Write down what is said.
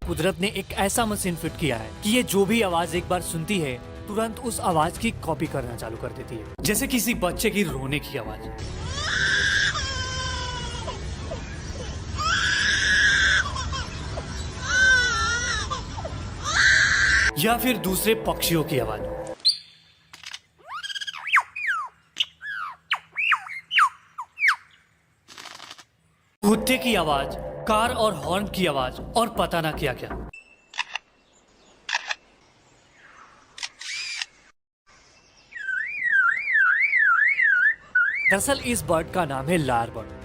कुदरत ने एक ऐसा मशीन फिट किया है कि ये जो भी आवाज एक बार सुनती है तुरंत उस आवाज की कॉपी करना चालू कर देती है, जैसे किसी बच्चे की रोने की आवाज या फिर दूसरे पक्षियों की आवाज। कुत्ते की आवाज, कार और हॉर्न की आवाज और पता ना क्या क्या। दरअसल इस बर्ड का नाम है लायर बर्ड।